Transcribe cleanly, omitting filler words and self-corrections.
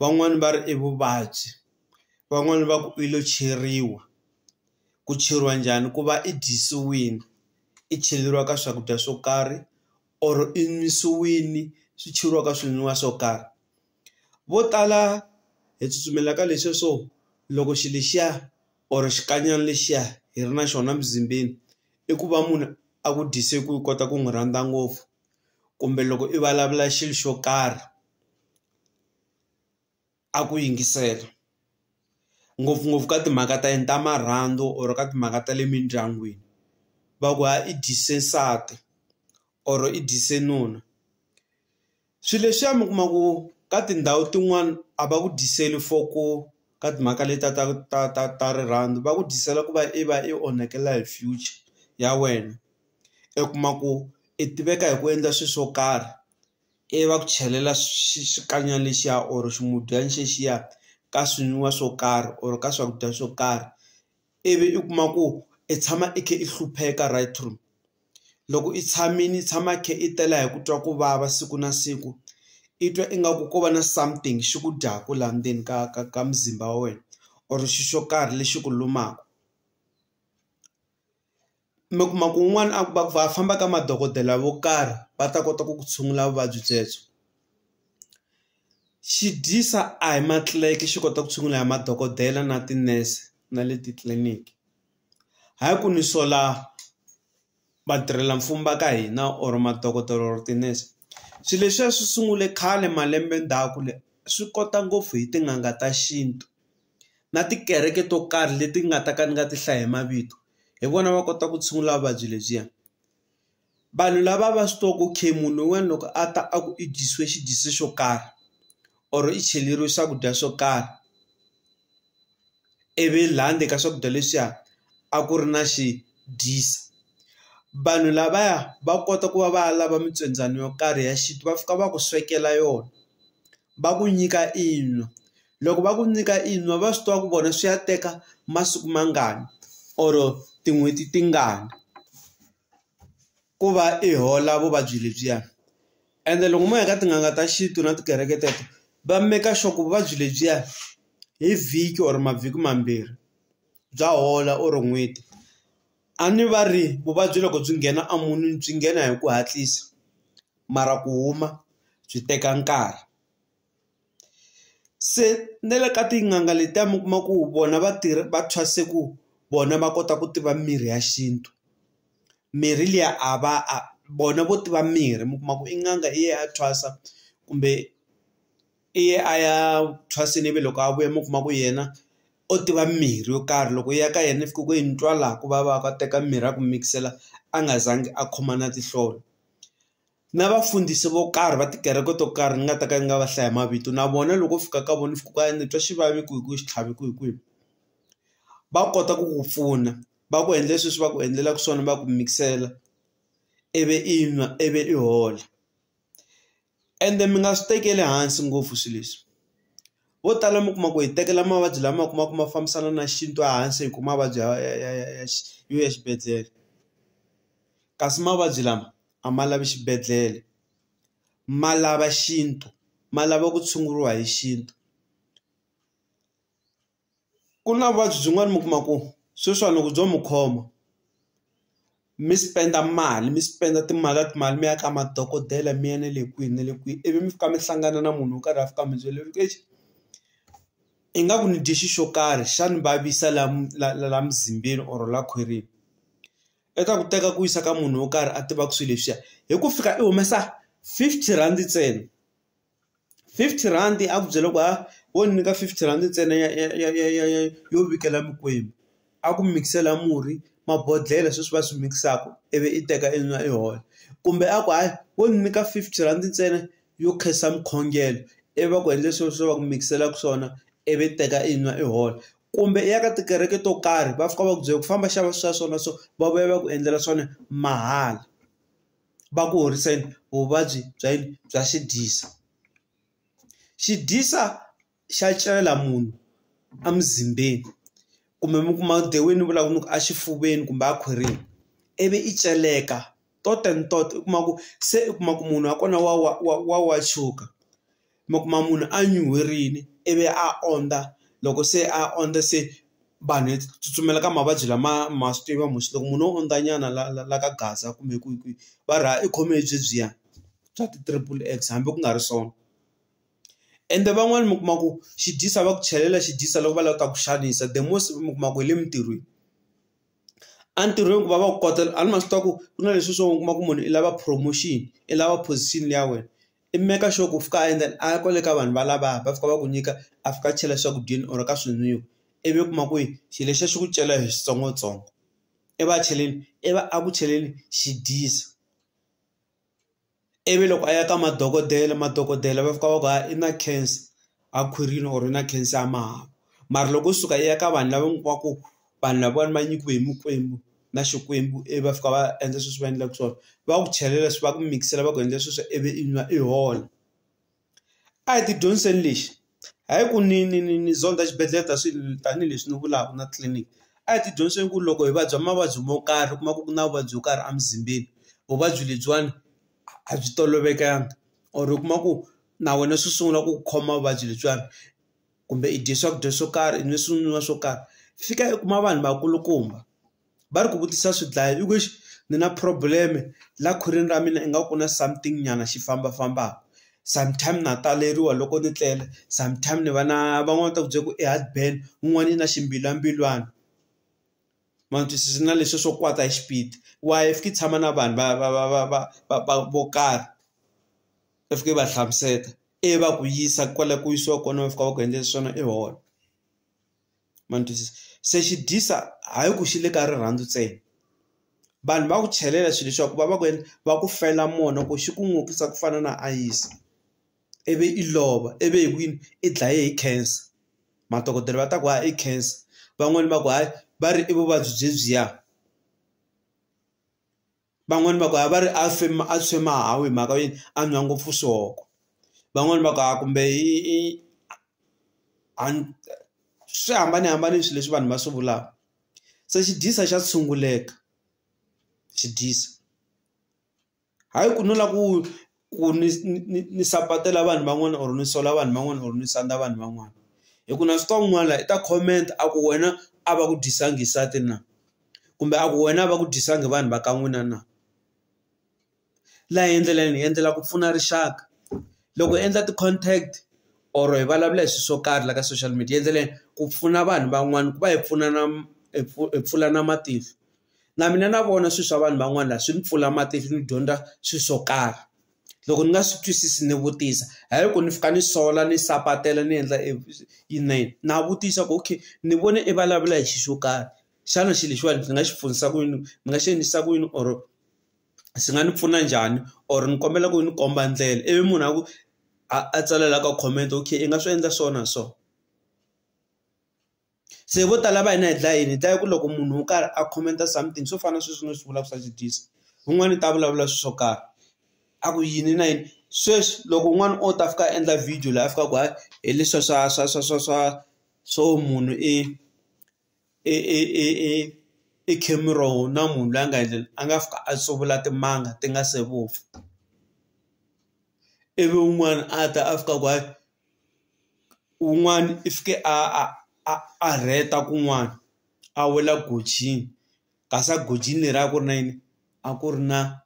van'wani va ri i vuvabyi, van'wani va ku i lo cheriwa. Ku cheriwa njhani? Ku va i dyisiwini, i cheleriwa ka swakudya swo karhi or i nwisiwini swi cheriwa ka swinwiwa swo karhi. Vo tala hi tsutsumela ka leswi swo loko xilo lexiya or xikanyana lexiya hi ri na xona mzimbeni i ku va munhu a ku dyise ku i kota ku n'wi rhandza ngopfu, kumbe loko i vulavula xilo xo karhi a ku yingisela. Ngopfungopfu ka timhaka ta yini ta marhandzu or ka timhaka ta le mindyangwini. Va ku i dyise nsati or i dyise nuna. Swilo leswiya mi kuma ku ka tindhawu tin'wana a va ku dyiseli for ku ka timhaka leti ta rirhandzu, va ku dyisela ku va i onhakela hi future ya wena. I kuma ku i tiveka hi ku endla swilo swo karhi, i va ku chelela xikanyana lexiya or ximudyana xexiya ka swinwiwa swo karhi or ka swakudya swo karhi, ivi i kuma ku i tshama i khe i hlupheka right through. Loko i tshamini i tshama khe i tela hi ku twa ku vava siku na siku, i twa ingaku ko va na something xi ku dyaku laha ndzeni ka mzimba wa wena or xi xo karhi lexi ku lumaka. Mi kuma ku un'wana va famba ka madokodela vo karhi va ta kota ku ku tshungula vuvabyi byebyo. Xi dyisa a hi matlilayiki xi kota ku tshungula hi madokodela na tinese na le titliliniki. Hayi ku ni sola vatirhela mfumo va ka hina or madokodela or tinese. Swilo leswiya swi sungule khale malembe ndzhaku swi kota ngopfu hi tin'anga ta xintu na tikereke to karhi leti nga ta ka ni nga ti hlaya hi mavito, hi vona va kota ku tshungula vuvabyi lebyiya. Vanhu lava va swi tiva ku okay munhu un'wana loko a ta a ku i dyisiwe xidyisi xo karhi or i cheleriwe swakudya swo karhi, ivi lhandle ka swakudya leswiya a ku ri na xi dyisa. Vanhu lavaya va kota ku va va lava mitswendzano yo karhi ya xintu, va fika va ku swekela yona, va ku nyika inwa. Loko va ku nyika inwa va swi tiva ku vona swi ya teka masiku mangani or tin'hweti tingani ku va i hola vuvabyi lebyiya. Ende loko mo ya ka tin'anga ta xintu na tikereke teto va make sure ku vuvabyi lebyiya hi vhiki or mavhiki mambirhi bya hola or n'hweti. A ni va ri vuvabyi loko byi nghena a munhwini byi nghena hi ku hatlisa, mara ku huma byi teka nkarhi. Se na le ka tin'anga letiya mi kuma ku vona va thwase ku vona va kota ku tiva mirhi ya xintu. Mirhi liya bona vo tiva mirhi, mi kuma ku i n'anga i ye a thwasa kumbe i ye a ya thwaseni, ivi loko a vuya mi kuma ku yena o tiva mirhi yo karhi. Loko i ya ka yena i fika ku i twa laha ku vava ka teka mirhi a ku mikisela a nga zangi a khoma na tinhlolo. Na vafundhisi vo karhi va tikereke to karhi ni nga ta ka ni nga va hlaya mavito, na vona loko fika ka vona fika ku ni twa xivavi kwihi kwihi xitlhavi kwihi kwihi, va kota ku ku pfuna, va ku endle sweswi va ku endlelaka swona, va ku mikisela ivi i nwa ivi i hola. Ende mi nga swi tekeli hansi ngopfu swilo leswi. Vo tala mi kuma ku hi tekela mavabyi lama kuma ku ma fambisana na xintu ehansi hi ku mavabyi yo ya xibedhlele, kasi mavabyi lama a ma lavi xibedhlele, ma lava xintu, ma lava ku tshunguriwa hi xintu. Ku na vuvabyi byin'wana mi kuma ku sweswiwani loko byo mi khoma mi spenda mali, mi spenda timali mi ya ka madokodela mi ya na le kwihi na le kwihi, ivi mi fika mi hlangana na munhu wo karhi a fika mi byela ingaku ni dye xi xo karhi xa ni vavisa la mzimbeni or la khwirini. Eka ku teka ku yisa ka munhu wo karhi a tivaka swilo leswiya, hi ku fika i humesa 50 rand ntsena. 50 rand a ku byela ku wo ni nyika 50 rand ntsena yo vikela mikwembu, a ku mikisela murhi mabodhlele sweswi va swi mikisaka ivi i teka inwa i hola. Kumbe a ku wo ni nyika 50 rand ntsena yo khensa mukhongelo, ivi va ku endle sweswo va ku mikiselaka swona ivi i teka inwa i hola. Kumbe i ya ka tikereke to karhi va fika va ku byela ku famba xava swa swona so va vuya va ku endlela swona mahala, va ku horiseni vuvabyi bya xidyisa. Xidyisa xa celela munhu emzimbeni, kumbe mi kuma dewini vulavula ku a xifuveni kumbe a khwirini, ivi i celeka tot and tot. I kuma ku se i kuma ku munhu wa kona wa chuka. mi kuma munhu a nyuherile ivi a onda, loko se a onda se vanhu tsutsumela ka mavabyi lama ma swi tiva musi loko munhu o ondanyana la ka Gaza kumbe kwihi va ra i khome hi byebyiya bya ti-triple X hambi ku nga ri swona. Ende van'wani mi kuma ku xi dyisa va ku chelela xi dyisa loko va lava ta ku xanisa, the most mi kuma ku hi le mintirhweni. A ntirhweni ku va ku kotela a ni ma swi tiva ku ku na leswi swo kuma ku munhu i lava promotion, i lava position ya wena. I make sure ku fika and then a ya kwale ka vanhu va lavaya va fika va ku nyika a fika a chela swakudyeni or ka swinwiwa. Ivi u kuma ku xilo lexiya xi ku cela hi switsongotsongo. I va cheleni, i va a ku cheleni xi dyisa. Ivi loko a ya ka madokodela va fika va ku i na cancer a khwirini or i na cancer ya mahawu. Mara loko u suka i ya ka vanhu lava mi kuma ku vanhu lavawani va nyikiwe hi mikwembu na xikwembu ivi va fika va endla sweswi va endlaka swona, va ku chelela swi va ku mikisela va ku endla sweswo ivi i nwa i hola. A hi ti dyondziseni lexi, hayi ku ni zonda xibedhlele tanihileswi ni vulaka na tliliniki. A hi ti dyondziseni ku loko hi vabya mavabyi mo karhi u kuma ku na vuvabyi byo karhi emuzimbeni, vuvabyi lebyiwani a byi tolovekangi or u kuma ku na wena swi sungula ku khoma vuvabyi lebyiwani kumbe i dye swakudya swo karhi i nwe swinwiwa swo karhi. Fika i kuma vanhu vakulukumba va ri ku vutisa swidlayi i ku ni na probleme la khwirini ra mina i nga ku na something nyana xi fambafambaka. Sometime na taleriwa loko ni tlela, sometime ni va na van'wana ta ku byela ku i heartburn, un'wana i na ximbilambilwana. Ma twisisa na leswi swo kwata hi xipidi. Why fika i tshama na vanhu vo karhi va fika va hlamuseta ivi va ku yisa kwala ku yisiwa kona va fika va ku endlela swona i hola. Ma twisisa se xi dyisa hayi ku xi le ka rirhandzu ntsena, vanhu va ku chelela swilo leswaku va ku endla va ku fela mona ku xi ku n'ukisa ku fana na ayisi ivi i lova ivi hi kwini i dlaye hi cancer. Madokodela va ta ku hayi i cancer, van'wani va ku hayi va ri i vuvabyi byebyiya, van'wani va ku hayi va ri a tshwe mahawu hi mhaka yini a nwa ngopfu swihoko, van'wani va ku hayi kumbe swi hambanahambane swilo leswi vanhu va swi vulaka. Se xi dyisa xa tshunguleka, xi dyisa hayi ku no lava ku ni sapatela vanhu van'wana or ni sola vanhu van'wana or ni sandza vanhu van'wana. Hi ku na swi tiva un'wana la i ta comment a ku wena a va ku dyisanga nsati na, kumbe a ku wena a va ku dyisanga vanhu va ka n'wina na. Laha hi endleleni hi endlela ku pfuna rixaka. Loko hi endla ti-contact or hi vulavula hi swilo swo karhi la ka social media hi endleleni ku pfuna vanhu van'wana ku va hi pfulana matihlo. Na mina na vona swilo swa vanhu van'wana la swi ni pfula matihlo ni dyondza swilo swo karhi. Loko ni nga swi twisisi ni vutisa, hayi ku ni fika ni sola ni sapatela ni endla yini na vutisa ku okay ni vone i vulavula hi xilo xo karhi, xana xilo lexiwani ni nga xi pfunisa ku yini, ni nga xi endlisa ku yini or swi nga ni pfuna njhani or ni kombela ku ni komba ndlela. Ivi munhu a ku a tsalela ka comment okay i nga swi endla so na so. Se vo tala va hina hi dlaya yini, hi dlaya ku loko munhu wo karhi a commenta something swo fana sweswi no swi vulaka swa xidyisa, un'wana i ta vulavula swilo swo karhi a ku yini na yini. Sweswi loko un'wana o ta fika endla video laha a fika ku hayi hi leswiya swo munhu i Cameron na munhu loyi a nga fika a tsuvula timanga ti nga se vupfa. Ivi un'wana a ta a fika ku hayi un'wana i fike a rheta kun'wana a wela gojini, kasi a gojini leri a ku ri na yini a ku ri na